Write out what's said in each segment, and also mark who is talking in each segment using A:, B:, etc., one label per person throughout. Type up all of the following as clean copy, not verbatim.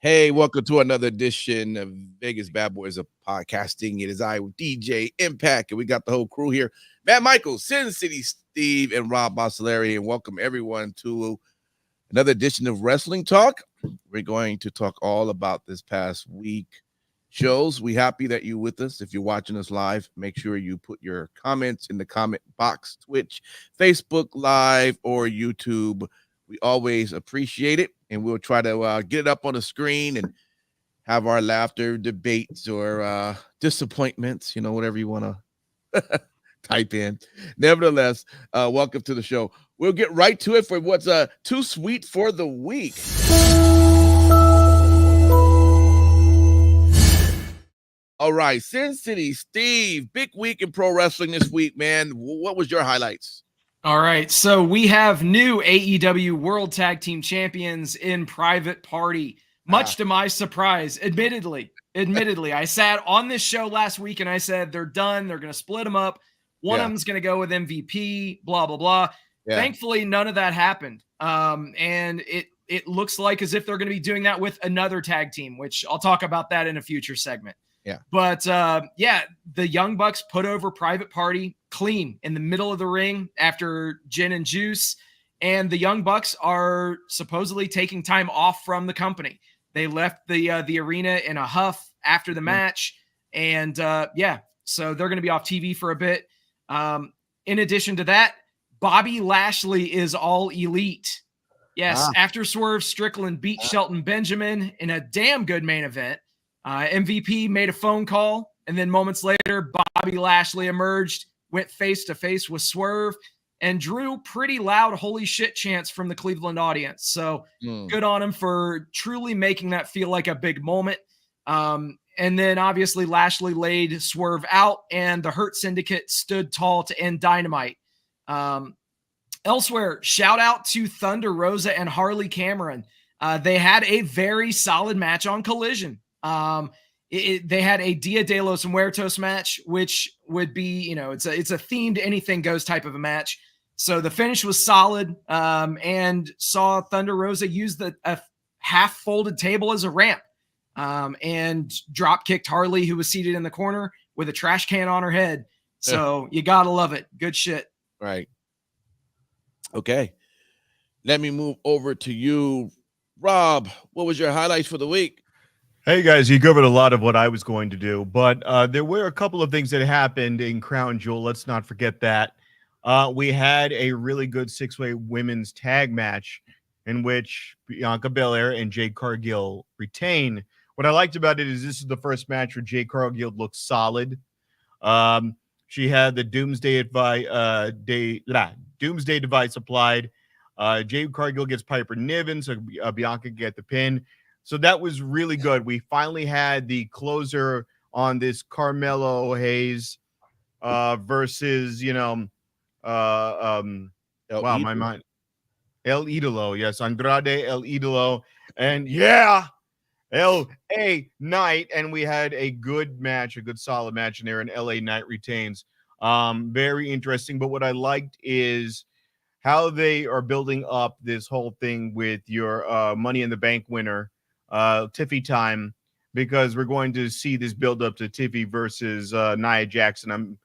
A: Hey, welcome to another edition of Vegas Badboyz of Podcasting. It is I, DJ Impact, and we got the whole crew here. Matt Michaels, Sin City Steve, and Rob Bossolari, and welcome everyone to another edition of Wrestling Talk. We're going to talk all about this past week shows. We happy that you're with us. If you're watching us live, make sure you put your comments in the comment box, Twitch, Facebook Live, or YouTube. We always appreciate it, and we'll try to get it up on the screen and have our laughter, debates, or disappointments, whatever you want to type in. Nevertheless, welcome to the show. We'll get right to it for what's too sweet for the week. All right, Sin City Steve, big week in pro wrestling this week, man. What was your highlights?
B: All right, so we have new AEW World Tag Team Champions in Private Party. Much to my surprise, admittedly, I sat on this show last week and I said they're done. They're going to split them up. One of them's going to go with MVP, blah, blah, blah. Yeah. Thankfully, none of that happened. And it looks like as if they're going to be doing that with another tag team, which I'll talk about that in a future segment.
A: Yeah.
B: But the Young Bucks put over Private Party clean in the middle of the ring after Gin and Juice. And the Young Bucks are supposedly taking time off from the company. They left the arena in a huff after the match. And so they're going to be off TV for a bit. In addition to that, Bobby Lashley is all elite. Yes, after Swerve Strickland beat Shelton Benjamin in a damn good main event. MVP made a phone call, and then moments later, Bobby Lashley emerged, went face-to-face with Swerve, and drew pretty loud holy shit chants from the Cleveland audience. So good on him for truly making that feel like a big moment. And then obviously Lashley laid Swerve out, and the Hurt Syndicate stood tall to end Dynamite. Elsewhere, shout out to Thunder Rosa and Harley Cameron. They had a very solid match on Collision. They had a Dia de los Muertos match, which would be, it's a themed anything goes type of a match. So the finish was solid, and saw Thunder Rosa use a half folded table as a ramp, and drop kicked Harley, who was seated in the corner with a trash can on her head. So you gotta love it. Good shit.
A: Right. Okay. Let me move over to you, Rob. What was your highlights for the week?
C: Hey guys, you covered a lot of what I was going to do, but there were a couple of things that happened in Crown Jewel. Let's not forget that. We had a really good six-way women's tag match in which Bianca Belair and Jade Cargill retain. What I liked about it is this is the first match where Jade Cargill looks solid. She had the Doomsday device applied. Jade Cargill gets Piper Niven, so Bianca get the pin. So that was really good. We finally had the closer on this Carmelo Hayes versus, my mind. El Idolo. Yes, Andrade El Idolo. And LA Knight. And we had a good match, a good solid match in there, and LA Knight retains. Very interesting. But what I liked is how they are building up this whole thing with your Money in the Bank winner. Tiffy time, because we're going to see this build up to Tiffy versus Nia Jackson.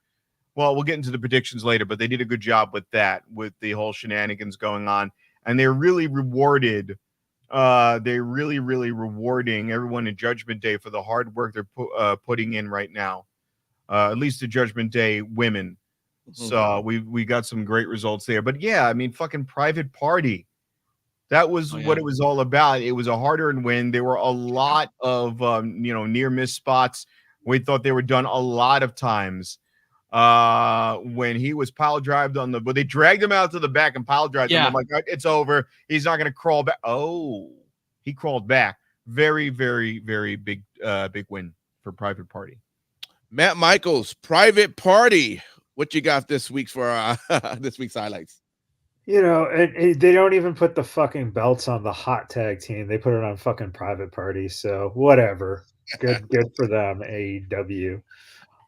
C: We'll get into the predictions later, but they did a good job with that, with the whole shenanigans going on, and they're really rewarded. They're really rewarding everyone in Judgment Day for the hard work they're putting in right now. At least the Judgment Day women. So we got some great results there. But yeah, I mean, fucking Private Party. That was what it was all about. It was a hard-earned win. There were a lot of, near-miss spots. We thought they were done a lot of times. When he was pile-drived but they dragged him out to the back and pile-drived him. I'm like, it's over. He's not going to crawl back. Oh, he crawled back. Very, very, very big win for Private Party.
A: Matt Michaels, Private Party. What you got this week for this week's highlights?
D: They don't even put the fucking belts on the hot tag team. They put it on fucking Private Party. So whatever. Good for them, AEW.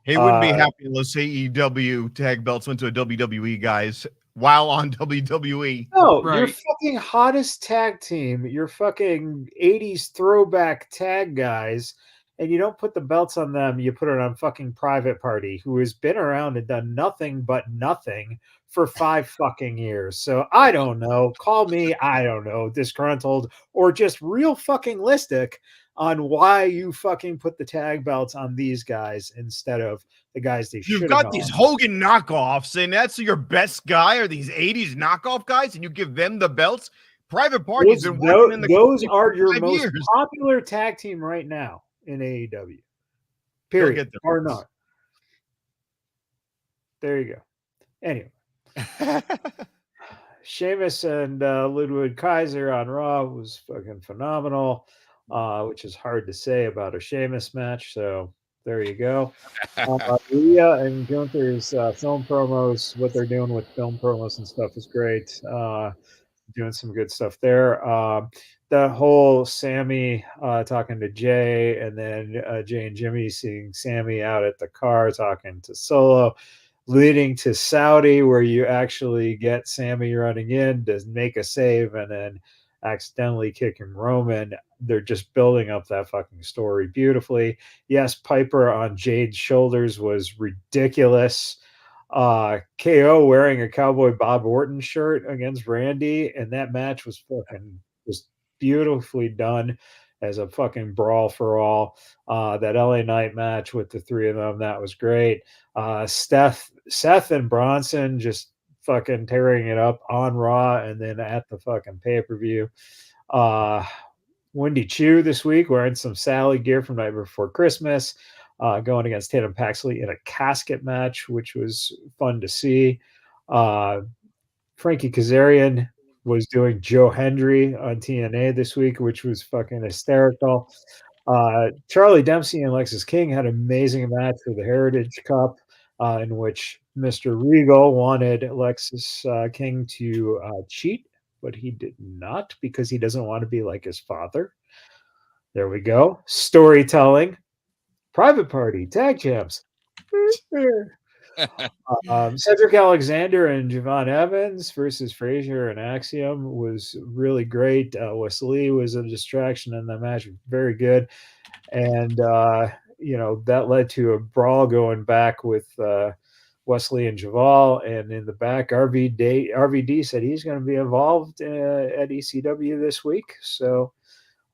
C: He wouldn't be happy unless AEW tag belts went to a WWE, guys. while on WWE.
D: No, your
B: Right.
D: fucking hottest tag team, your fucking 80s throwback tag guys, and you don't put the belts on them, you put it on fucking Private Party, who has been around and done nothing but nothing for 5 fucking years. So I don't know. Call me, I don't know, disgruntled or just real fucking listic on why you fucking put the tag belts on these guys instead of the guys they
C: You've
D: should have
C: got
D: gone.
C: these Hogan knockoffs, and that's your best guy, or these 80s knockoff guys, and you give them the belts. Private Party's been working in the
D: Those
C: company
D: are
C: for
D: your
C: 5
D: most
C: years.
D: popular tag team right now in AEW.
C: They'll
D: Period.
C: get
D: Or
C: there.
D: not. There you go. Anyway, Sheamus and Ludwig Kaiser on Raw was fucking phenomenal, which is hard to say about a Sheamus match. So there you go. Rhea and Gunther's film promos, what they're doing with film promos and stuff is great. Doing some good stuff there. The whole Sammy talking to Jay, and then Jay and Jimmy seeing Sammy out at the car talking to Solo, leading to Saudi, where you actually get Sammy running in to make a save and then accidentally kicking Roman. They're just building up that fucking story beautifully. Yes, Piper on Jade's shoulders was ridiculous. KO wearing a Cowboy Bob Orton shirt against Randy, and that match was fucking just beautifully done as a fucking brawl for all. That LA Knight match with the three of them, that was great. Seth and Bronson just fucking tearing it up on Raw and then at the fucking pay-per-view. Wendy Chu this week wearing some Sally gear from Night Before Christmas, going against Tatum Paxley in a casket match, which was fun to see. Frankie Kazarian was doing Joe Hendry on TNA this week, which was fucking hysterical. Charlie Dempsey and Lexis King had an amazing match for the Heritage Cup, in which Mr. Regal wanted Lexis King to cheat, but he did not because he doesn't want to be like his father. There we go. Storytelling. Private Party. Tag champs. Cedric Alexander and Javon Evans versus Frazier and Axiom was really great. Wesley was a distraction in the match. Very good. And, that led to a brawl going back with Wesley and Javal. And in the back, RVD said he's going to be involved at ECW this week. So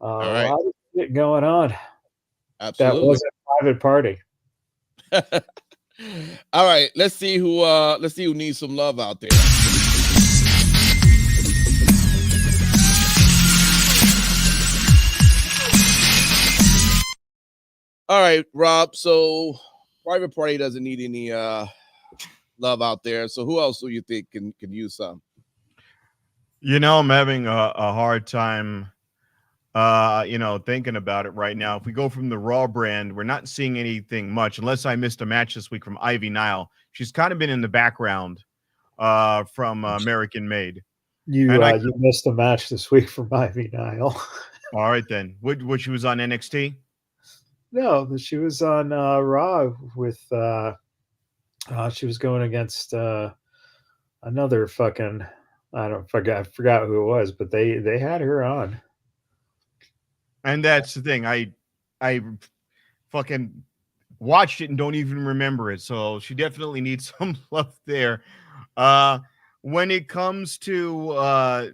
D: a lot of shit going on.
A: Absolutely.
D: That was a Private Party.
A: All right, let's see who needs some love out there. All right, Rob. So Private Party doesn't need any love out there. So who else do you think can use some?
C: I'm having a hard time thinking about it right now. If we go from the Raw brand, we're not seeing anything much, unless I missed a match this week from Ivy Nile. She's kind of been in the background from American Made.
D: You missed a match this week from Ivy Nile.
C: All right, then. What she was on NXT?
D: No, she was on Raw with she was going against another fucking I forgot who it was, but they had her on.
C: And that's the thing. I fucking watched it and don't even remember it. So she definitely needs some love there. When it comes to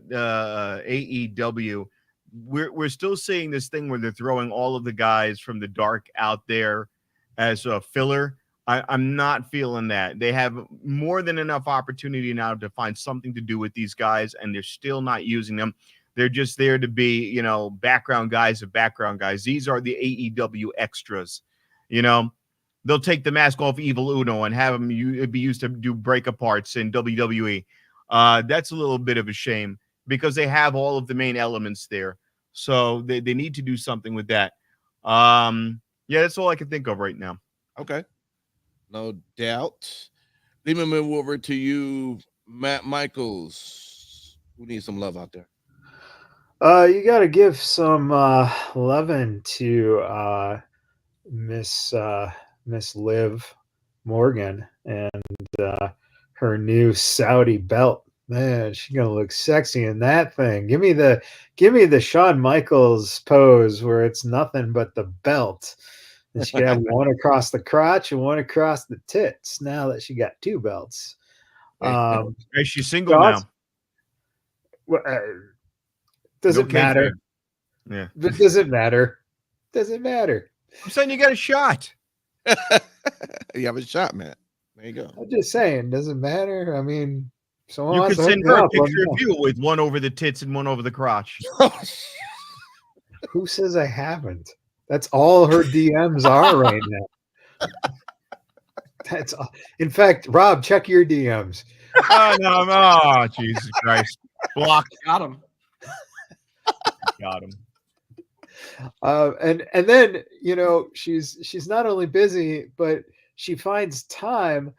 C: AEW, we're still seeing this thing where they're throwing all of the guys from the dark out there as a filler. I'm not feeling that. They have more than enough opportunity now to find something to do with these guys, and they're still not using them. They're just there to be, background guys of background guys. These are the AEW extras. They'll take the mask off Evil Uno and have him be used to do break aparts in WWE. That's a little bit of a shame because they have all of the main elements there. So they need to do something with that. That's all I can think of right now.
A: Okay. No doubt. Let me move over to you, Matt Michaels. Who needs some love out there?
D: You got to give some loving to Miss Liv Morgan and her new Saudi belt. Man, she's gonna look sexy in that thing. Give me the Shawn Michaels pose where it's nothing but the belt. And she can have one across the crotch and one across the tits. Now that she got two belts.
C: Is she single now?
D: Doesn't matter.
C: Yeah.
D: But doesn't matter. Doesn't matter.
C: I'm saying you got a shot.
A: You have a shot, man. There you go.
D: I'm just saying, doesn't matter. I mean, someone
C: You
D: wants
C: could
D: to
C: send
D: hook
C: her
D: me
C: a
D: up, let
C: picture
D: me
C: of you with one over the tits and one over the crotch.
D: know. Who says I haven't? That's all her DMs are right now. That's all. In fact, Rob, check your DMs.
C: Oh no! Oh, Jesus Christ! Blocked.
B: Got him.
C: Got him.
D: And then she's not only busy, but she finds time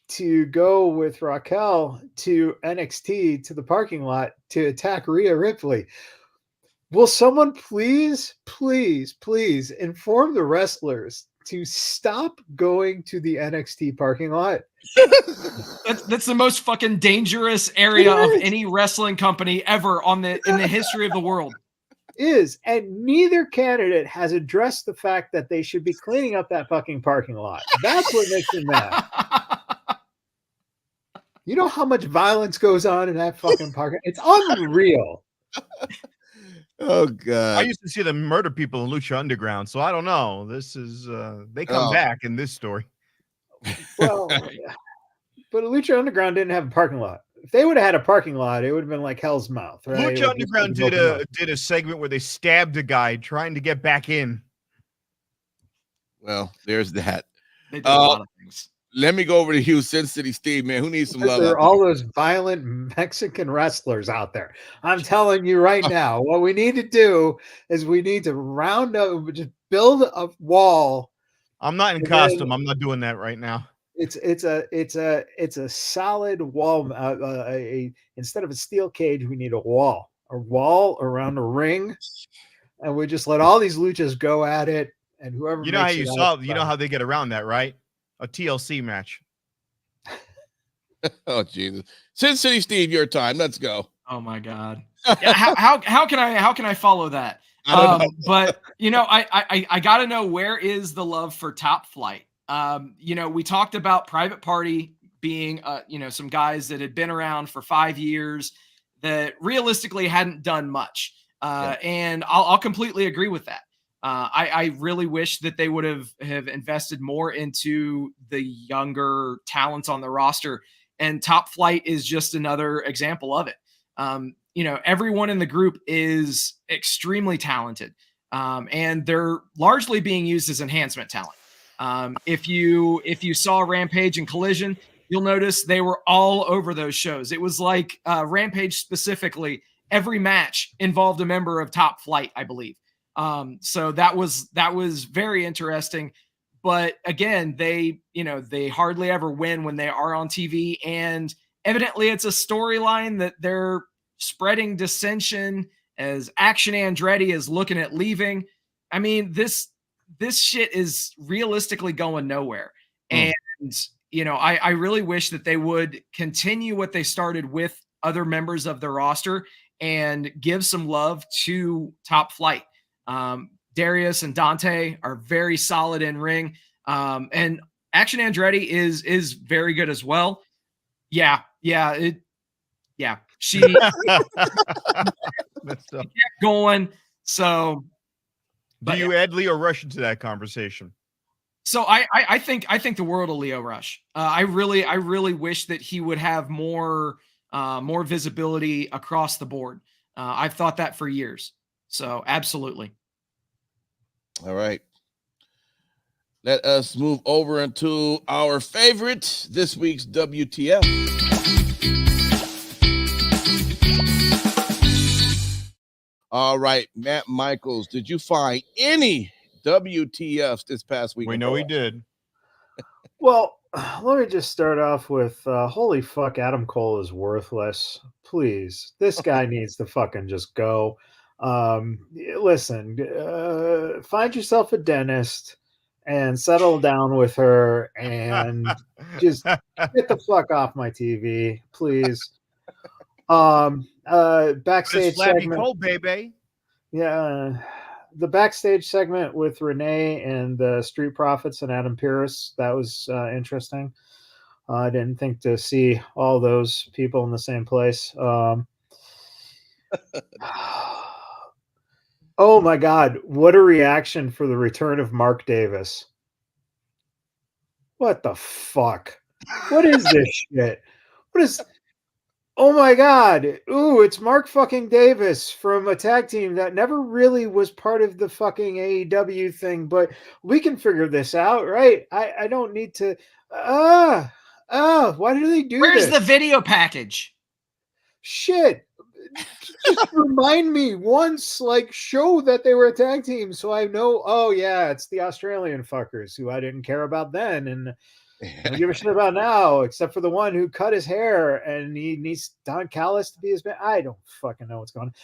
D: to go with Raquel to NXT to the parking lot to attack Rhea Ripley. Will someone please inform the wrestlers to stop going to the NXT parking lot?
B: That's the most fucking dangerous area of any wrestling company ever in the history of the world.
D: And neither candidate has addressed the fact that they should be cleaning up that fucking parking lot. That's what makes me mad. You know how much violence goes on in that fucking parking? It's unreal.
A: Oh God!
C: I used to see them murder people in Lucha Underground, so I don't know. This is they come back in this story.
D: Well, but Lucha Underground didn't have a parking lot. If they would have had a parking lot, it would have been like Hell's Mouth, right?
C: Lucha Underground did a segment where they stabbed a guy trying to get back in.
A: Well, there's that.
B: They did a lot of things.
A: Let me go over to Houston City, Steve, man. Who needs some love?
D: There are all those violent Mexican wrestlers out there. I'm telling you right now, what we need to do is we need to round up, just build a wall.
C: I'm not in costume. I'm not doing that right now.
D: It's a solid wall. Instead of a steel cage, we need a wall around a ring, and we just let all these luchas go at it. And whoever
C: you know how they get around that, right? A TLC match.
A: Oh Jesus! Sin City Steve, your time. Let's go.
B: Oh my God! Yeah, how can I follow that? But I got to know, where is the love for Top Flight? We talked about Private Party being some guys that had been around for 5 years that realistically hadn't done much, and I'll completely agree with that. I really wish that they would have invested more into the younger talents on the roster, and Top Flight is just another example of it. Everyone in the group is extremely talented, and they're largely being used as enhancement talent. If you saw Rampage and Collision, you'll notice they were all over those shows. It was like Rampage specifically, every match involved a member of Top Flight, I believe. So that was very interesting, but again, they hardly ever win when they are on TV, and evidently it's a storyline that they're spreading dissension as Action Andretti is looking at leaving. I mean, this shit is realistically going nowhere. And, I really wish that they would continue what they started with other members of the roster and give some love to Top Flight. Darius and Dante are very solid in ring. And Action Andretti is very good as well. She kept going. So
C: do you add Leo Rush into that conversation?
B: So I think the world of Leo Rush. I really wish that he would have more visibility across the board. I've thought that for years. So absolutely.
A: All right. Let us move over into our favorite, this week's WTF. All right, Matt Michaels, did you find any WTFs this past week?
C: We know he did.
D: Well, let me just start off with holy fuck, Adam Cole is worthless. Please, this guy needs to fucking just go. Listen, find yourself a dentist and settle down with her and just get the fuck off my TV, please. Backstage
C: It's Flabby
D: segment.
C: Cole, baby.
D: Yeah, the backstage segment with Renee and the Street Profits and Adam Pearce, that was interesting. I didn't think to see all those people in the same place. Oh my God, what a reaction for the return of Mark Davis. What the fuck? What is this shit? What is... Oh my God. Ooh, it's Mark fucking Davis from a tag team that never really was part of the fucking AEW thing, but we can figure this out, right? I don't need to. Why do they do
B: Where's
D: this?
B: the video package?
D: Shit. Just remind me once, like, show that they were a tag team so I know, oh yeah, it's the Australian fuckers who I didn't care about then and I don't give a shit about now, except for the one who cut his hair and he needs Don Callis to be his man. I don't fucking know what's going on.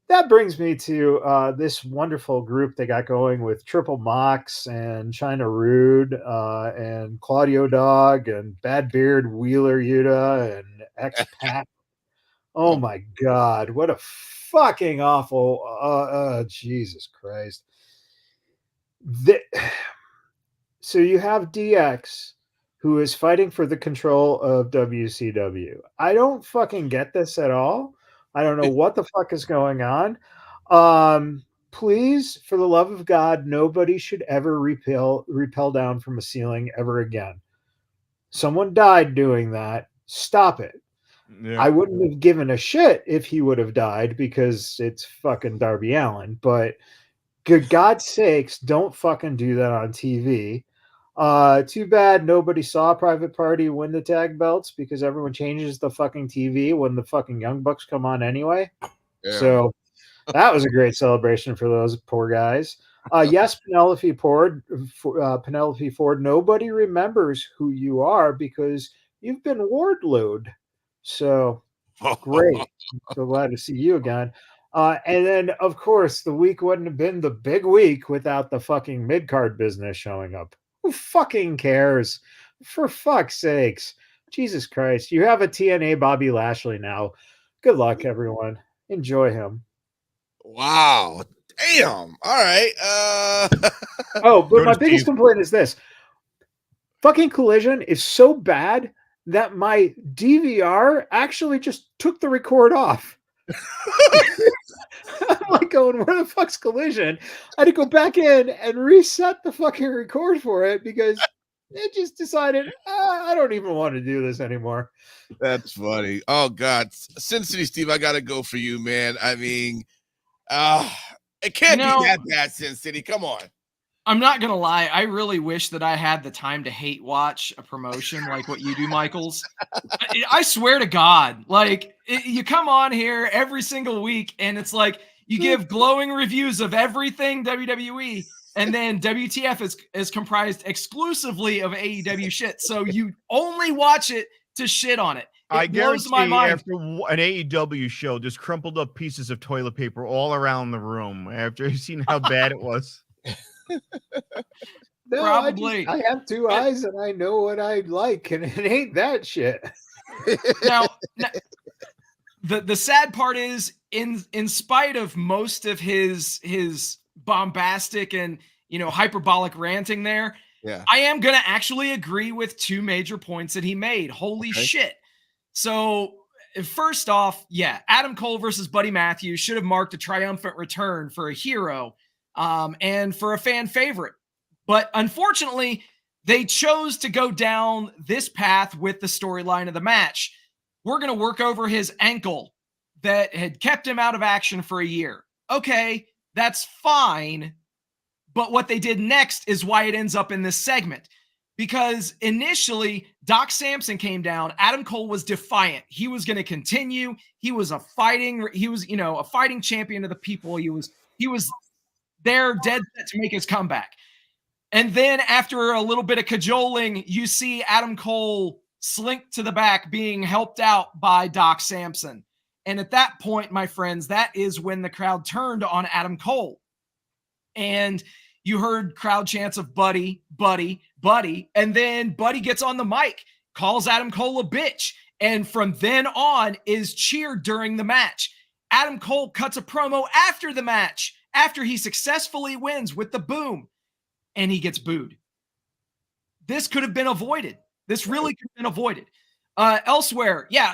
D: That brings me to this wonderful group they got going with Triple Mox and China Rude and Claudio Dog and Bad Beard Wheeler Yuta and X Pat. Oh my God, what a fucking awful Jesus Christ. So you have DX who is fighting for the control of WCW. I don't fucking get this at all. I don't know what the fuck is going on. Please, for the love of God, nobody should ever repel down from a ceiling ever again. Someone died doing that. Stop it. Yeah. I wouldn't have given a shit if he would have died because it's fucking Darby Allin, but good God's sakes, don't fucking do that on TV. Too bad nobody saw Private Party win the tag belts because everyone changes the fucking TV when the fucking Young Bucks come on anyway. Yeah. So that was a great celebration for those poor guys. Yes, Penelope Ford, nobody remembers who you are because you've been Wardlowed. So great. So glad to see you again. And then, of course, the week wouldn't have been the big week without the fucking mid-card business showing up. Who fucking cares? For fuck's sakes. Jesus Christ. You have a TNA Bobby Lashley now. Good luck, everyone. Enjoy him.
A: Wow. Damn. All right.
D: But my biggest complaint is this. Fucking Collision is so bad that my DVR actually just took the record off. I'm like going, where the fuck's Collision? I had to go back in and reset the fucking record for it because it just decided I don't even want to do this anymore.
A: That's funny. Oh God, Sin City Steve, I gotta go for you, man. I mean, it can't be that bad, Sin City. Come on.
B: I'm not gonna lie. I really wish that I had the time to hate watch a promotion like what you do, Michaels. I swear to God, like you come on here every single week, and it's like you give glowing reviews of everything WWE, and then WTF is comprised exclusively of AEW shit. So you only watch it to shit on it.
C: I guarantee my mind. After an AEW show, just crumpled up pieces of toilet paper all around the room after you've seen how bad it was.
D: No, probably. I have two eyes and I know what I like, and it ain't that shit.
B: now the sad part is, in spite of most of his bombastic and hyperbolic ranting there, I am gonna actually agree with two major points that he made. Holy shit. So first off, Adam Cole versus Buddy Matthews should have marked a triumphant return for a hero. And for a fan favorite. But unfortunately, they chose to go down this path with the storyline of the match. We're going to work over his ankle that had kept him out of action for a year. Okay, that's fine. But what they did next is why it ends up in this segment. Because initially, Doc Samson came down. Adam Cole was defiant. He was going to continue. He was a fighting champion of the people. He was they're dead set to make his comeback. And then after a little bit of cajoling, you see Adam Cole slink to the back being helped out by Doc Samson. And at that point, my friends, that is when the crowd turned on Adam Cole. And You heard crowd chants of Buddy, Buddy, Buddy. And then Buddy gets on the mic, calls Adam Cole a bitch. And from then on is cheered during the match. Adam Cole cuts a promo after the match, after he successfully wins with the boom, and he gets booed. This could have been avoided. This really could have been avoided. Elsewhere, yeah,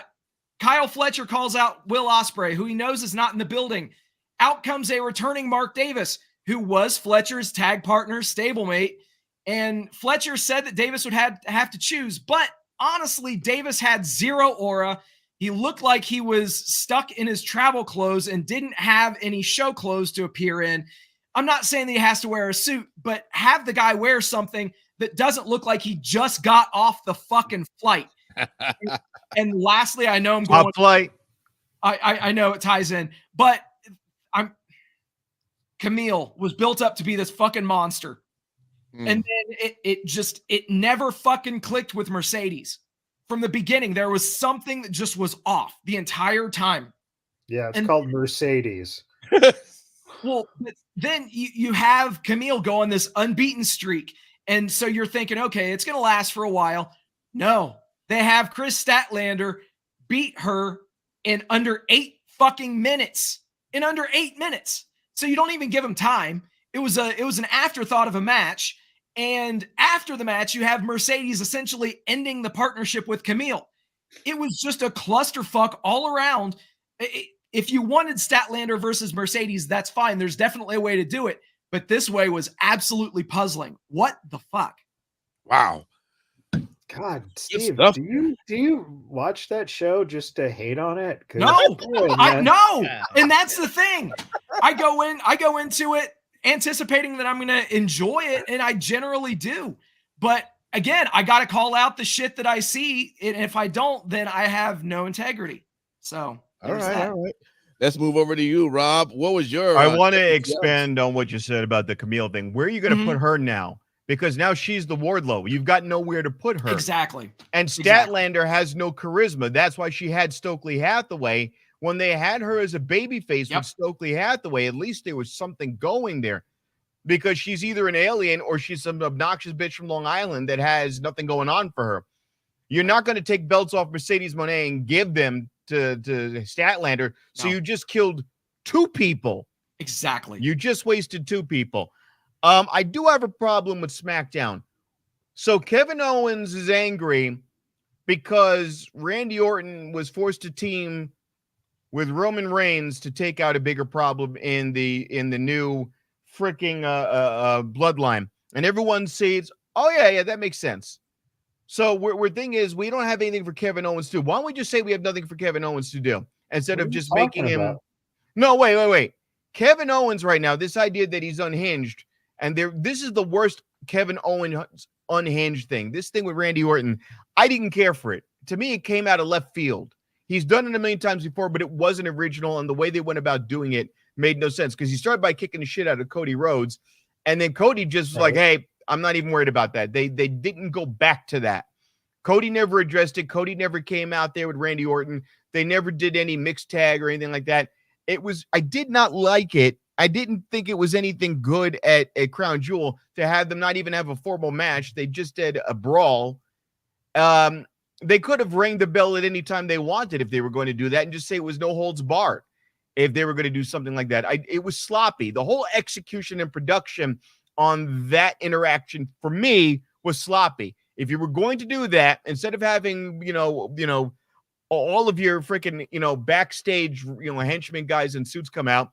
B: Kyle Fletcher calls out Will Ospreay, who he knows is not in the building. Out comes a returning Mark Davis, who was Fletcher's tag partner, stablemate. And Fletcher said that Davis would have to choose. But honestly, Davis had zero aura. He looked like he was stuck in his travel clothes and didn't have any show clothes to appear in. I'm not saying that he has to wear a suit, but have the guy wear something that doesn't look like he just got off the fucking flight. And lastly, I know I'm going
C: top flight.
B: I know it ties in, but Camille was built up to be this fucking monster. And then it never fucking clicked with Mercedes. From the beginning, there was something that just was off the entire time.
D: Yeah, it's called Mercedes.
B: Well, then you have Camille go on this unbeaten streak. And so you're thinking, okay, it's going to last for a while. No, they have Chris Statlander beat her in under 8 fucking minutes. In under 8 minutes. So you don't even give him time. It was an afterthought of a match. And after the match, you have Mercedes essentially ending the partnership with Camille. It was just a clusterfuck all around. If you wanted Statlander versus Mercedes, that's fine. There's definitely a way to do it. But this way was absolutely puzzling. What the fuck?
A: Wow.
D: God, Steve, do you watch that show just to hate on it?
B: No, I know. And that's the thing. I go into it anticipating that I'm going to enjoy it, and I generally do. But again, I got to call out the shit that I see, and if I don't, then I have no integrity. So,
A: all right. Let's move over to you, Rob. What was your?
C: I want to expand on what you said about the Camille thing. Where are you going to put her now? Because now she's the Wardlow. You've got nowhere to put her.
B: Exactly.
C: And Statlander has no charisma. That's why she had Stokely Hathaway. When they had her as a babyface with Stokely Hathaway, at least there was something going there. Because she's either an alien or she's some obnoxious bitch from Long Island that has nothing going on for her. You're not going to take belts off Mercedes Moné and give them to Statlander. So you just killed 2 people.
B: Exactly.
C: You just wasted 2 people. I do have a problem with SmackDown. So Kevin Owens is angry because Randy Orton was forced to team with Roman Reigns to take out a bigger problem in the new freaking bloodline. And everyone says, oh yeah, that makes sense. So we're thing is, we don't have anything for Kevin Owens to do. Why don't we just say we have nothing for Kevin Owens to do instead of just making him. No, wait. Kevin Owens right now, this idea that he's unhinged. And this is the worst Kevin Owens unhinged thing. This thing with Randy Orton, I didn't care for it. To me, it came out of left field. He's done it a million times before, but it wasn't original. And the way they went about doing it made no sense because he started by kicking the shit out of Cody Rhodes. And then Cody just was like, hey, I'm not even worried about that. They didn't go back to that. Cody never addressed it. Cody never came out there with Randy Orton. They never did any mixed tag or anything like that. I did not like it. I didn't think it was anything good at Crown Jewel to have them not even have a formal match. They just did a brawl. They could have rang the bell at any time they wanted if they were going to do that and just say it was no holds barred if they were going to do something like that. It was sloppy. The whole execution and production on that interaction for me was sloppy. If you were going to do that, instead of having, all of your freaking, backstage, henchmen guys in suits come out,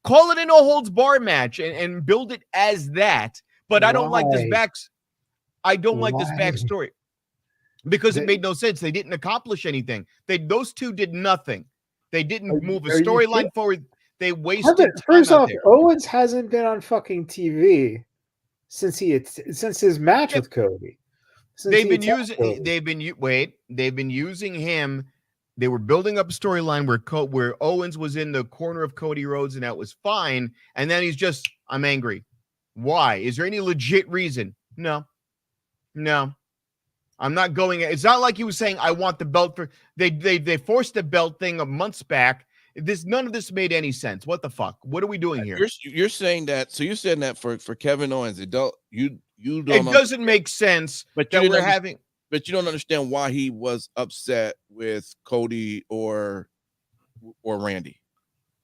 C: call it a no holds bar match and build it as that. But I don't like this backstory because it made no sense. They didn't accomplish anything. Those 2 did nothing. They didn't move a storyline forward. They wasted time.
D: First off, Owens hasn't been on fucking TV since his match with Cody.
C: They've been using him. They were building up a storyline where Owens was in the corner of Cody Rhodes, and that was fine. And then he's just, I'm angry. Why? Is there any legit reason? No. I'm not going. It's not like he was saying, I want the belt for. They forced the belt thing months back. None of this made any sense. What the fuck? What are we doing here?
A: You're saying that. So you're saying that for Kevin Owens, you don't
C: It doesn't make sense
A: but
C: that we're having.
A: But you don't understand why he was upset with Cody or Randy.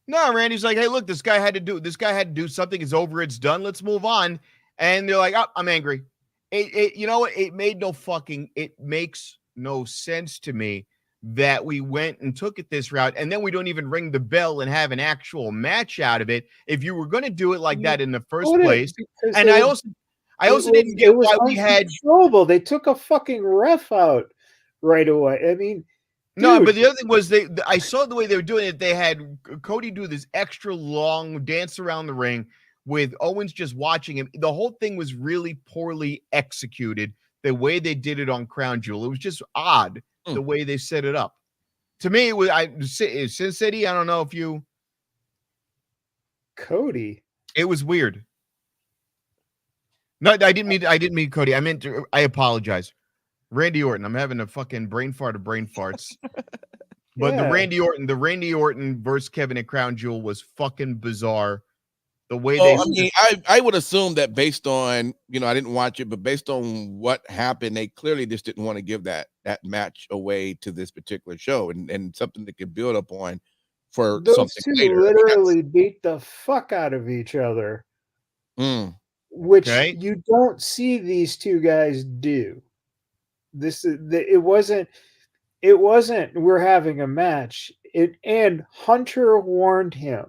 C: No, Randy's like, hey, look, this guy had to do something. It's over. It's done. Let's move on. And they're like, oh, I'm angry. You know what? It makes no sense to me that we went and took it this route, and then we don't even ring the bell and have an actual match out of it. If you were going to do it like that in the first place, and I also didn't get why we had
D: trouble. They took a fucking ref out right away. I mean,
C: no,
D: dude.
C: but the other thing was I saw the way they were doing it. They had Cody do this extra long dance around the ring with Owens just watching him. The whole thing was really poorly executed. The way they did it on Crown Jewel, it was just odd the way they set it up. To me, it was Sin City. I don't know if you
D: Cody.
C: It was weird. No, I didn't mean Cody. I apologize. Randy Orton. I'm having a fucking brain fart of brain farts. But
D: Yeah.
C: the Randy Orton versus Kevin at Crown Jewel was fucking bizarre. The way
A: I would assume that based on, I didn't watch it, but based on what happened, they clearly just didn't want to give that match away to this particular show and something that could build up on for
D: Those
A: something
D: two
A: later.
D: literally beat the fuck out of each other, which you don't see these two guys do. It wasn't we're having a match. And Hunter warned him.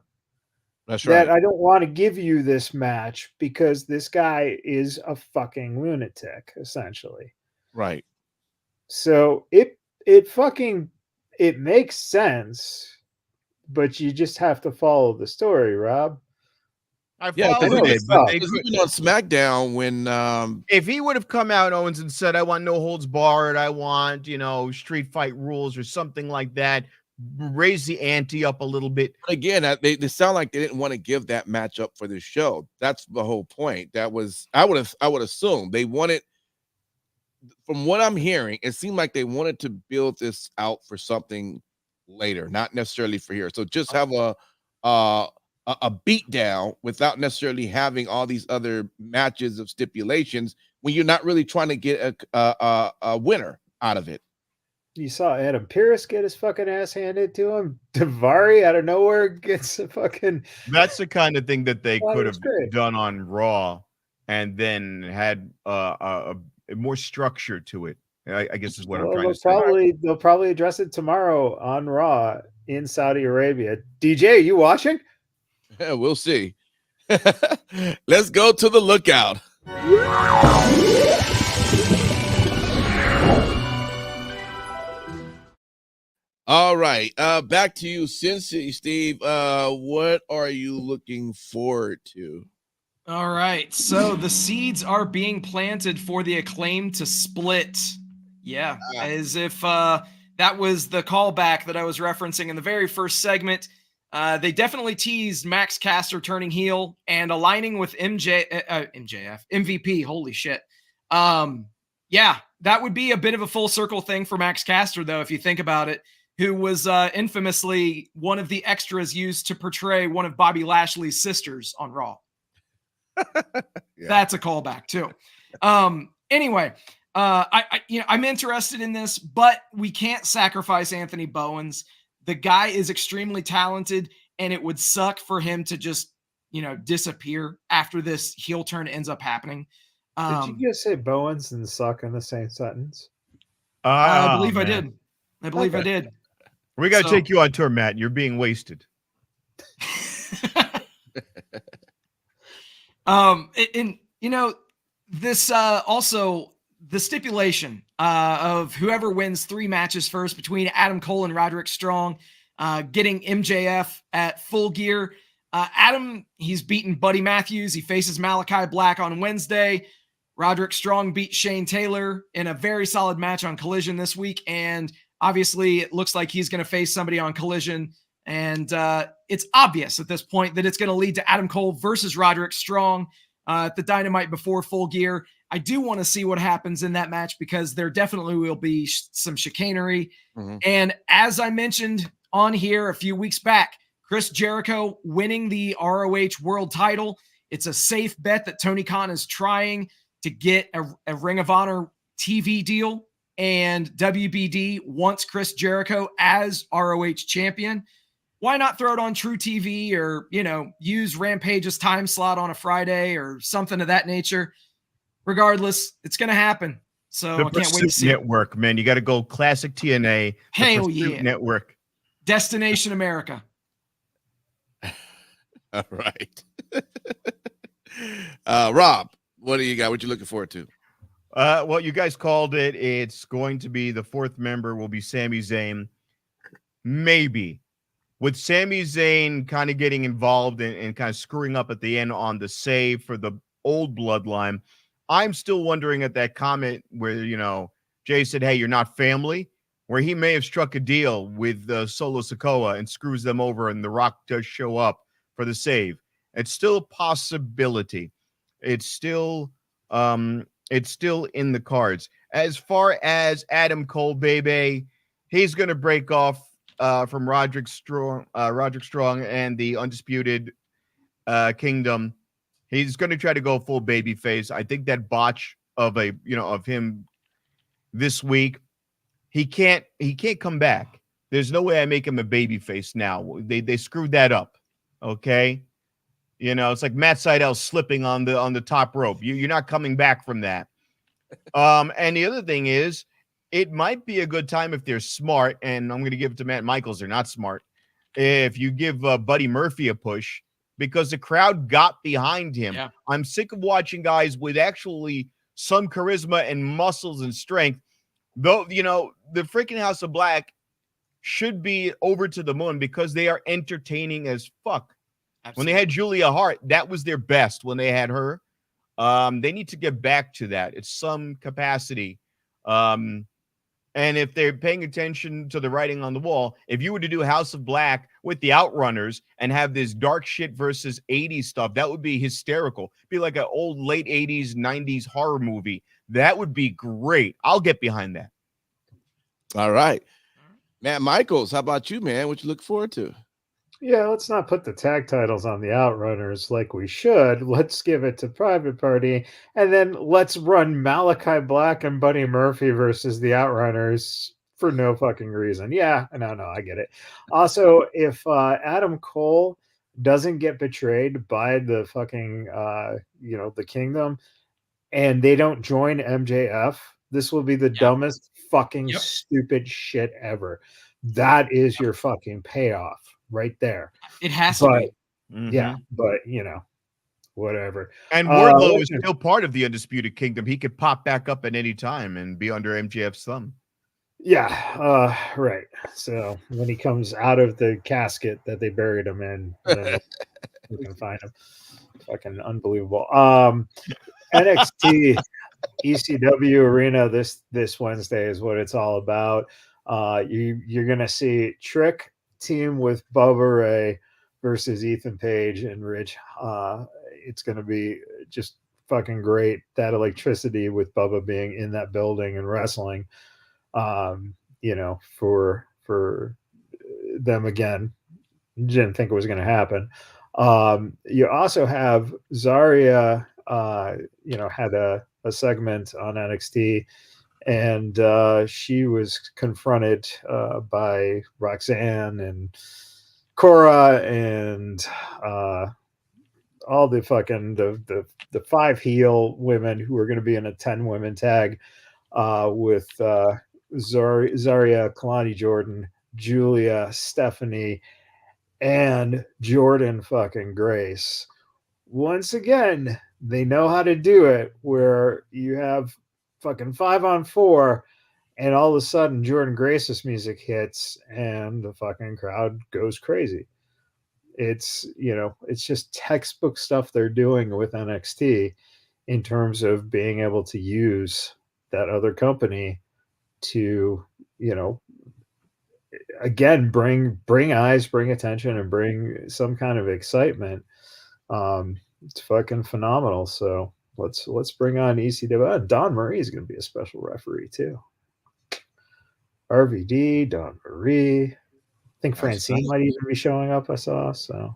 A: That's right.
D: That I don't want to give you this match because this guy is a fucking lunatic, essentially.
A: Right.
D: So it makes sense, but you just have to follow the story, Rob.
A: Even on SmackDown when
C: if he would have come out, Owens, and said, I want no holds barred, I want, street fight rules or something like that, raise the ante up a little bit.
A: But again, they sound like they didn't want to give that match up for this show. That's the whole point. That was I would assume they wanted, from what I'm hearing, it seemed like they wanted to build this out for something later, not necessarily for here. So just have a beat down without necessarily having all these other matches of stipulations when you're not really trying to get a winner out of it.
D: You saw Adam Pearce get his fucking ass handed to him. Davari out of nowhere gets a fucking.
C: That's the kind of thing that they could have done on Raw, and then had a more structure to it. I guess is what I'm trying to say.
D: They'll probably address it tomorrow on Raw in Saudi Arabia. DJ, are you watching?
A: Yeah, we'll see. Let's go to the lookout. All right, back to you, Sin City Steve. What are you looking forward to?
B: All right, so the seeds are being planted for the Acclaim to split. Yeah, as if that was the callback that I was referencing in the very first segment. They definitely teased Max Caster turning heel and aligning with MVP. Holy shit. Yeah, that would be a bit of a full circle thing for Max Caster, though, if you think about it, who was infamously one of the extras used to portray one of Bobby Lashley's sisters on Raw. Yeah. That's a callback too. Anyway, I'm interested in this, but we can't sacrifice Anthony Bowens. The guy is extremely talented, and it would suck for him to just, disappear after this heel turn ends up happening.
D: Did you just say Bowens and suck in the same sentence?
B: I believe I did. I believe I did.
C: We got to take you on tour, Matt. You're being wasted.
B: This also the stipulation of whoever wins 3 matches first between Adam Cole and Roderick Strong, getting MJF at Full Gear. Adam, he's beaten Buddy Matthews. He faces Malachi Black on Wednesday. Roderick Strong beat Shane Taylor in a very solid match on Collision this week. And obviously it looks like he's going to face somebody on Collision. And it's obvious at this point that it's going to lead to Adam Cole versus Roderick Strong at the Dynamite before Full Gear. I do want to see what happens in that match because there definitely will be some chicanery. Mm-hmm. And as I mentioned on here a few weeks back. Chris Jericho winning the ROH World title. It's a safe bet that Tony Khan is trying to get a Ring of Honor TV deal, and WBD wants Chris Jericho as ROH champion. Why not throw it on True TV or, use Rampage's time slot on a Friday or something of that nature? Regardless, it's going to happen. So I can't wait to see
C: Network, man. You got to go classic TNA.
B: Hell yeah.
C: Network.
B: Destination America.
A: All right. Rob, what do you got? What you looking forward to?
C: Well, you guys called it. It's going to be the fourth member will be Sami Zayn. Maybe. With Sami Zayn kind of getting involved and kind of screwing up at the end on the save for the old bloodline, I'm still wondering at that comment where, Jay said, hey, you're not family, where he may have struck a deal with Solo Sikoa and screws them over and The Rock does show up for the save. It's still a possibility. It's still in the cards. As far as Adam Cole, baby, he's going to break off from Roderick Strong and the Undisputed Kingdom. He's going to try to go full baby face. I think that botch of him this week, he can't come back. There's no way I make him a baby face now. They screwed that up. Okay. It's like Matt Sydal slipping on the top rope. You're not coming back from that. And the other thing is, it might be a good time if they're smart, and I'm going to give it to Matt Michaels. They're not smart. If you give Buddy Murphy a push, because the crowd got behind him. Yeah. I'm sick of watching guys with actually some charisma and muscles and strength. Though, the freaking House of Black should be over to the moon because they are entertaining as fuck. Absolutely. When they had Julia Hart, that was their best when they had her. They need to get back to that. It's some capacity. And if they're paying attention to the writing on the wall, if you were to do House of Black with the Outrunners and have this dark shit versus 80s stuff, that would be hysterical. Be like an old late 80s, 90s horror movie. That would be great. I'll get behind that.
A: All right. Matt Michaels, how about you, man? What you look forward to?
D: Yeah, let's not put the tag titles on the Outrunners like we should. Let's give it to Private Party, and then let's run Malachi Black and Buddy Murphy versus the Outrunners for no fucking reason. Yeah, no, I get it. Also, if Adam Cole doesn't get betrayed by the fucking, the Kingdom, and they don't join MJF, this will be the dumbest fucking stupid shit ever. That is your fucking payoff. Right there.
B: It has to be.
D: Yeah, but whatever.
C: And Wardlow is still part of the Undisputed Kingdom. He could pop back up at any time and be under MJF's thumb.
D: Yeah, right. So when he comes out of the casket that they buried him in, we can find him. Fucking unbelievable. NXT ECW Arena this Wednesday is what it's all about. You're gonna see Trick team with Bubba Ray versus Ethan Page and Rich. It's going to be just fucking great. That electricity with Bubba being in that building and wrestling, for them again. Didn't think it was going to happen. You also have Zarya, had a segment on NXT, and she was confronted by Roxanne and Cora and all the fucking the 5 heel women who are going to be in a 10 women tag with Zarya, Kalani Jordan, Julia, Stephanie, and Jordan fucking Grace. Once again, they know how to do it where you have fucking 5-on-4 and all of a sudden Jordan Grace's music hits and the fucking crowd goes crazy. It's just textbook stuff they're doing with NXT in terms of being able to use that other company to, again, bring eyes, bring attention, and bring some kind of excitement. It's fucking phenomenal. So let's bring on ECW. Don Marie is going to be a special referee too. RVD, Don Marie, think
A: That's
D: Francine
A: nice.
D: might even be showing up. I saw, so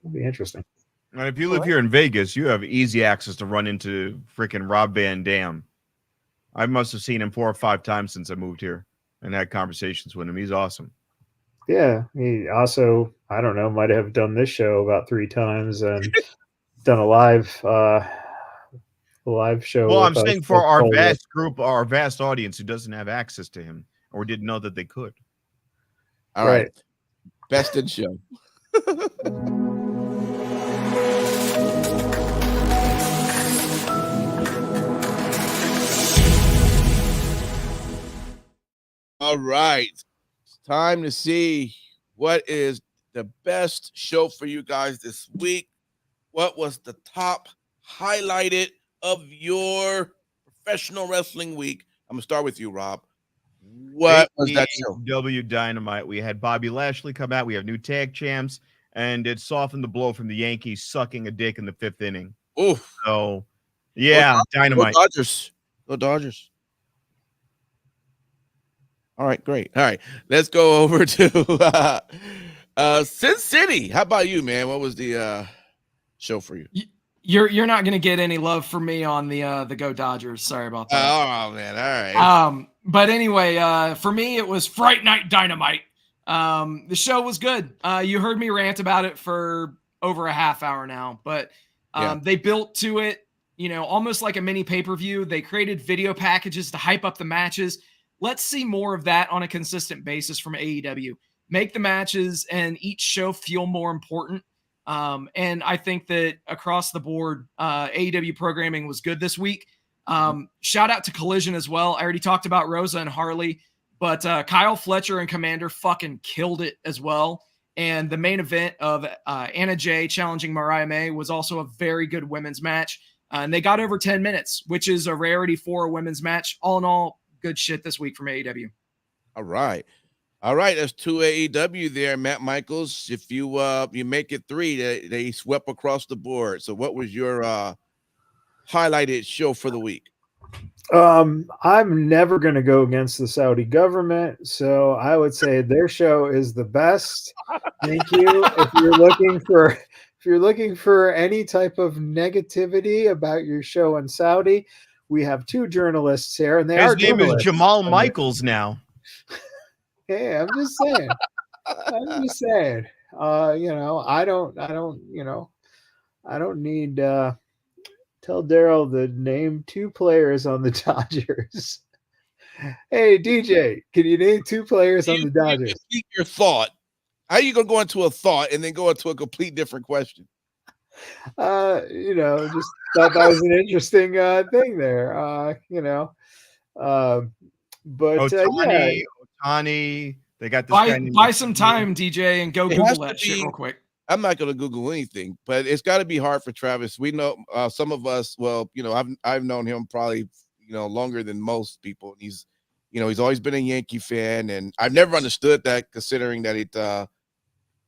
D: it'll be interesting.
C: And if you live here in Vegas, you have easy access to run into freaking Rob Van Dam. I must have seen him 4 or 5 times since I moved here and had conversations with him. He's awesome.
D: Yeah, he also, I don't know, might have done this show about 3 times and done a live show.
C: Well, I'm
D: with us
C: saying for
D: that's
C: our
D: called,
C: vast group, our vast audience who doesn't have access to him or didn't know that they could.
A: All right. Best in show. All right. It's time to see what is the best show for you guys this week. What was the top highlighted of your professional wrestling week? I'm going to start with you, Rob. What was that show?
C: AEW Dynamite. We had Bobby Lashley come out. We have new tag champs, and it softened the blow from the Yankees sucking a dick in the 5th inning.
A: Oof.
C: So, yeah, Dynamite.
A: Go Dodgers. Go Dodgers. All right, great. All right, let's go over to Sin City. How about you, man? What was the show for you?
B: You're not gonna get any love from me on the Go Dodgers. Sorry about that.
A: Oh man, all right.
B: But anyway, for me it was Fright Night Dynamite. The show was good. You heard me rant about it for over a half hour now, but they built to it, almost like a mini pay-per-view. They created video packages to hype up the matches. Let's see more of that on a consistent basis from AEW. Make the matches and each show feel more important. And I think that across the board, AEW programming was good this week. Shout out to Collision as well. I already talked about Rosa and Harley, but Kyle Fletcher and Commander fucking killed it as well. And the main event of Anna Jay challenging Mariah May was also a very good women's match. And they got over 10 minutes, which is a rarity for a women's match. All in all, good shit this week from AEW.
A: All right. All right, that's 2 AEW there, Matt Michaels. If you you make it 3, they swept across the board. So what was your highlighted show for the week?
D: I'm never going to go against the Saudi government, so I would say their show is the best. Thank you. If you're looking for any type of negativity about your show in Saudi, we have 2 journalists here, and
C: his name is Jamal Michaels now.
D: Hey, I'm just saying. I don't need tell Daryl to name 2 players on the Dodgers. Hey, DJ, can you name 2 players on the Dodgers?
A: Keep your thought. How are you gonna go into a thought and then go into a complete different question?
D: Just thought that was an interesting thing there.
C: Otani, they got this
B: buy some time, DJ, and go Google that shit real quick.
A: I'm not going to Google anything, but it's got to be hard for Travis. We know some of us. Well, I've known him probably longer than most people. He's always been a Yankee fan, and I've never understood that, considering that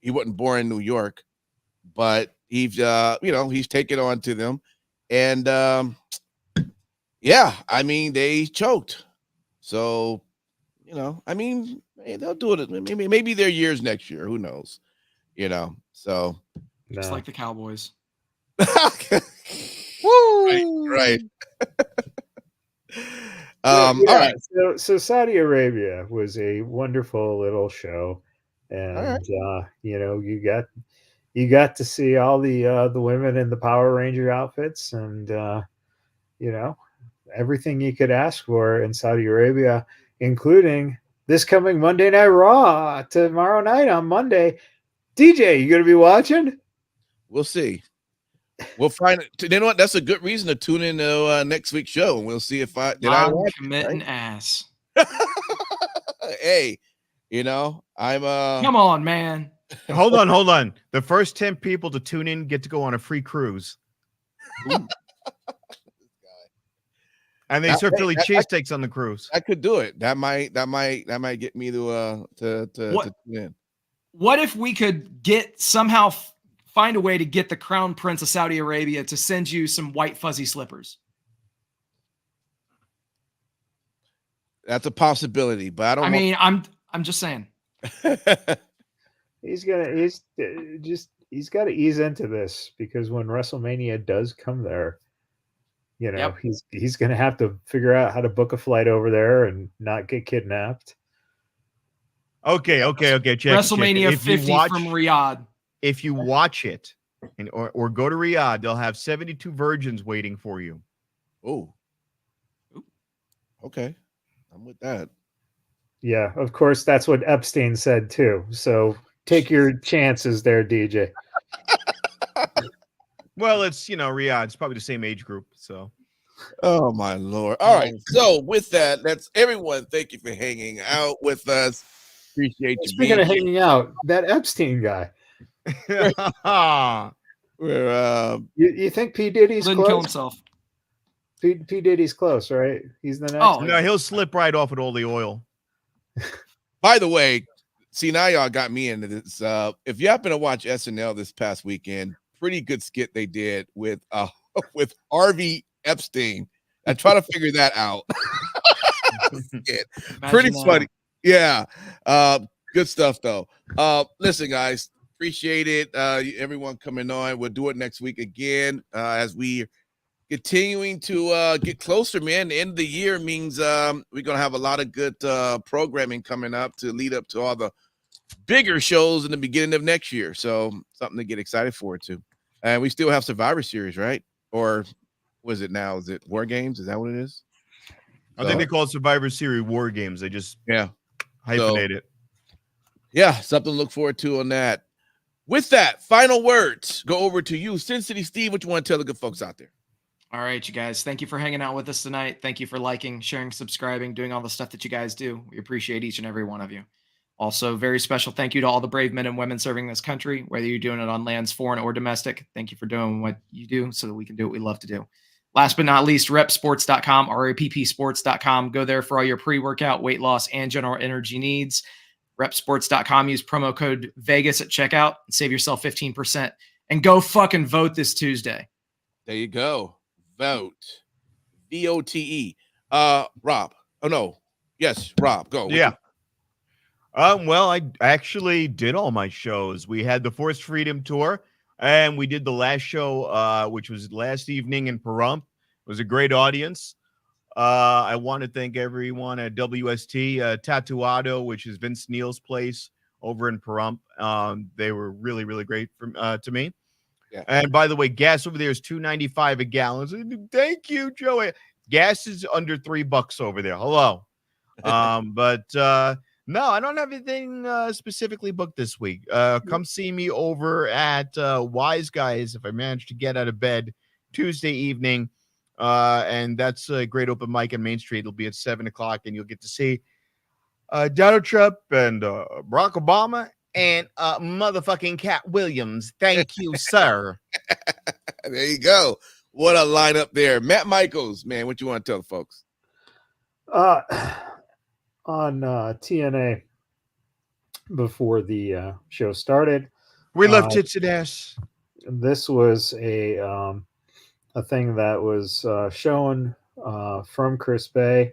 A: he wasn't born in New York, but he's taken on to them, and they choked. So, they'll do it. Maybe their years next year. Who knows? So
B: just like the Cowboys.
D: Woo!
A: Right.
D: All
A: right.
D: So Saudi Arabia was a wonderful little show, and you got to see all the women in the Power Ranger outfits, and everything you could ask for in Saudi Arabia, including this coming Monday Night Raw tomorrow night on Monday. DJ, you gonna be watching?
A: We'll see. We'll find it. You know what? That's a good reason to tune in to next week's show, and we'll see if I watch
B: committing ass.
A: Hey, I'm
B: come on, man.
C: Hold on. The first 10 people to tune in get to go on a free cruise. And they serve Philly cheesesteaks on the cruise.
A: I could do it. That might get me to tune in.
B: What if we could somehow find a way to get the Crown Prince of Saudi Arabia to send you some white fuzzy slippers?
A: That's a possibility, but I don't.
B: I'm just saying.
D: he's got to ease into this, because when WrestleMania does come there,
B: Yep.
D: he's gonna have to figure out how to book a flight over there and not get kidnapped.
C: Okay. Check it.
B: WrestleMania
C: If you
B: 50
C: watch,
B: from Riyadh.
C: if you watch it, or go to Riyadh, they'll have 72 virgins waiting for you.
A: Oh, okay, I'm with that.
D: Yeah, of course, that's what Epstein said too. So take your chances there, DJ.
C: Well, it's Riyadh. It's probably the same age group. So,
A: Oh my Lord! All right, so with that, that's everyone. Thank you for hanging out with us. Appreciate you
D: Speaking of
A: being
D: hanging out, that Epstein guy.
A: We're
D: You think P Diddy's
B: Didn't kill
D: close?
B: himself.
D: P Diddy's close, right? He's the next.
B: Oh,
C: no, he'll slip right off with all the oil.
A: By the way, see, now y'all got me into this. If you happen to watch SNL this past weekend, pretty good skit they did with Harvey Epstein. I try to figure that out. Pretty funny. Yeah. Good stuff though. Listen, guys, appreciate it. Everyone coming on. We'll do it next week again, as we continuing to get closer, man. The end of the year means we're gonna have a lot of good programming coming up to lead up to all the bigger shows in the beginning of next year. So something to get excited forward to. And we still have Survivor Series, right? Or was it now? Is it War Games? Is that what it is?
C: I think they call it Survivor Series War Games. They just hyphenate it.
A: Yeah, something to look forward to on that. With that, final words go over to you, Sin City Steve. What you want to tell the good folks out there?
B: All right, you guys. Thank you for hanging out with us tonight. Thank you for liking, sharing, subscribing, doing all the stuff that you guys do. We appreciate each and every one of you. Also, very special thank you to all the brave men and women serving this country, whether you're doing it on lands foreign or domestic. Thank you for doing what you do so that we can do what we love to do. Last but not least, repsports.com, RAPPsports.com. Go there for all your pre-workout, weight loss, and general energy needs. Repsports.com. Use promo code Vegas at checkout and save yourself 15%. And go fucking vote this Tuesday.
A: There you go. Vote. VOTE. Rob. Oh no. Yes, Rob. Go.
C: Yeah. Well, I actually did all my shows. We had the Forced Freedom Tour, and we did the last show, which was last evening in Pahrump. It was a great audience. I want to thank everyone at WST Tatuado, which is Vince Neil's place over in Pahrump. They were really, really great to me. Yeah. And by the way, gas over there is $2.95 a gallon. Thank you, Joey. Gas is under $3 over there. Hello. No, I don't have anything specifically booked this week. Come see me over at Wise Guys if I manage to get out of bed Tuesday evening. And that's a great open mic on Main Street. It'll be at 7:00, and you'll get to see Donald Trump and Barack Obama and motherfucking Cat Williams. Thank you, sir.
A: There you go. What a lineup there. Matt Michaels, man, what you want to tell the folks?
D: On TNA before the show started.
C: We love tits and ass.
D: This was a thing that was shown from Chris Bay.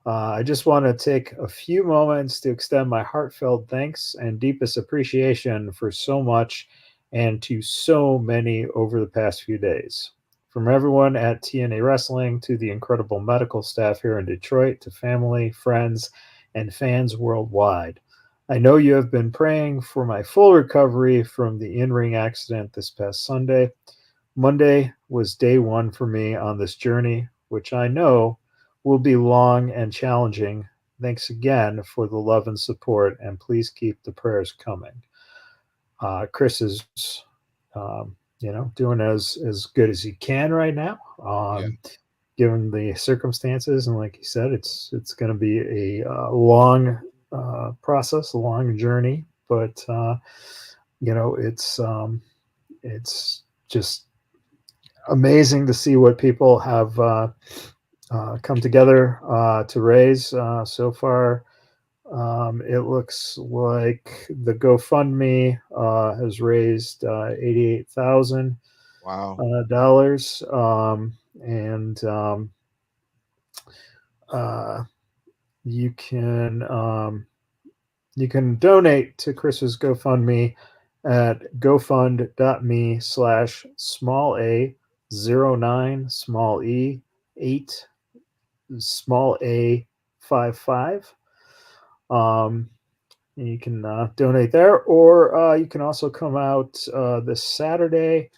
D: I just want to take a few moments to extend my heartfelt thanks and deepest appreciation for so much and to so many over the past few days. From everyone at TNA Wrestling to the incredible medical staff here in Detroit to family, friends, and fans worldwide. I know you have been praying for my full recovery from the in-ring accident this past Sunday. Monday was day one for me on this journey, which I know will be long and challenging. Thanks again for the love and support, and please keep the prayers coming. Chris is, doing as good as he can right now, given the circumstances. And like you said, it's going to be a long process, a long journey. But it's just amazing to see what people have come together to raise so far. It looks like the GoFundMe has raised $88,000.
A: Wow.
D: Dollars. And you can You can donate to Chris's GoFundMe at gofund.me/a09 small e 8 small a 55. You can donate there, or you can also come out this Saturday.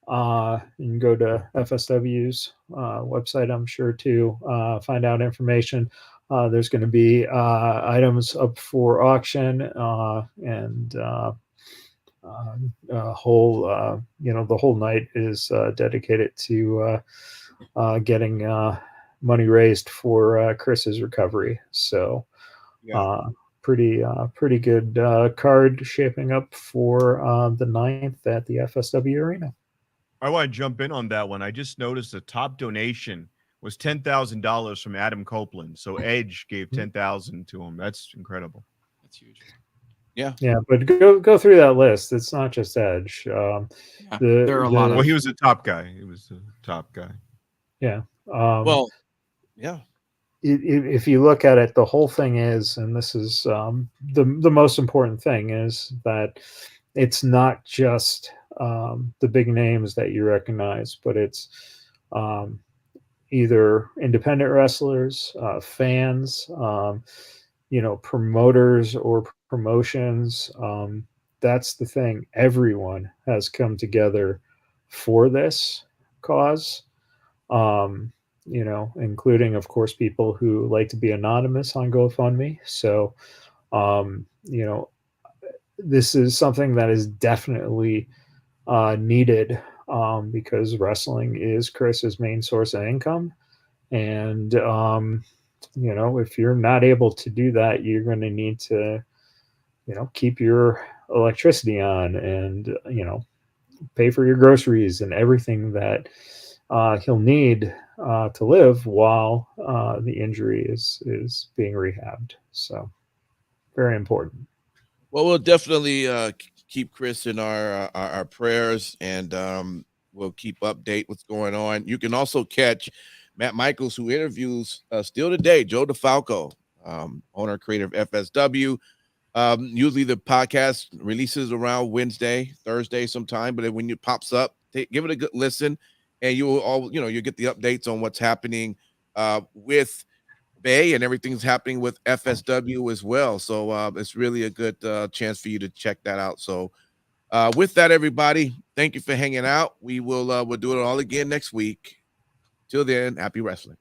D: You can go to FSW's website, I'm sure, to find out information. There's going to be items up for auction, and whole the whole night is dedicated to getting money raised for Chris's recovery. So pretty good card shaping up for the 9th at the FSW Arena.
C: I want to jump in on that one. I just noticed the top donation was $10,000 from Adam Copeland. So Edge gave $10,000 to him. That's incredible.
B: That's huge.
D: Yeah, but go through that list. It's not just Edge.
B: There are a lot of.
C: Well, he was the top guy. He was the top guy.
D: Yeah.
A: Well, yeah.
D: If you look at it, the whole thing is, and this is the most important thing, is that it's not just the big names that you recognize, but it's either independent wrestlers, fans, promoters or promotions. That's the thing. Everyone has come together for this cause, including, of course, people who like to be anonymous on GoFundMe. So, this is something that is definitely needed, because wrestling is Chris's main source of income. And, if you're not able to do that, you're going to need to, keep your electricity on and, pay for your groceries and everything that he'll need to live while the injury is being rehabbed. So very important.
A: Well, we'll definitely keep Chris in our prayers, and we'll keep update what's going on. You can also catch Matt Michaels, who interviews still today, Joe DeFalco, owner, creator of FSW. Usually the podcast releases around Wednesday, Thursday sometime, but when it pops up, give it a good listen, and you'll get the updates on what's happening with Bay, and everything's happening with FSW as well. So it's really a good chance for you to check that out. So with that, everybody, thank you for hanging out. We'll do it all again next week. Till then, happy wrestling.